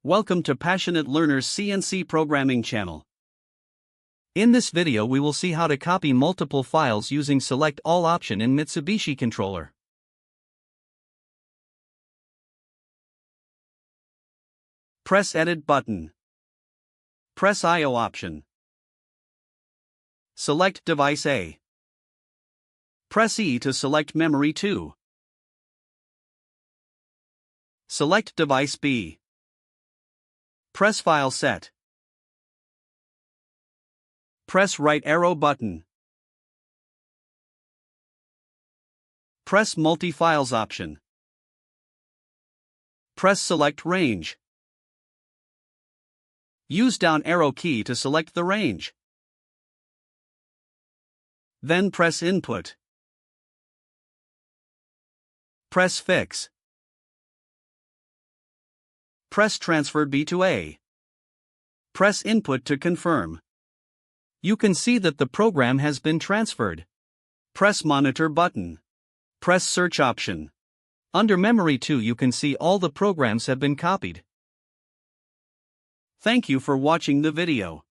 Welcome to Passionate Learners CNC Programming channel. In this video we will see how to copy multiple files using Select All option in Mitsubishi controller. Press Edit button. Press I/O option. Select Device A. Press E to select Memory 2. Select Device B. Press File Set. Press right arrow button. Press Multi-Files option. Press Select Range. Use down arrow key to select the range. Then press Input. Press Fix. Press Transfer B to A. Press Input to confirm. You can see that the program has been transferred. Press Monitor button. Press Search option. Under Memory 2 you can see all the programs have been copied. Thank you for watching the video.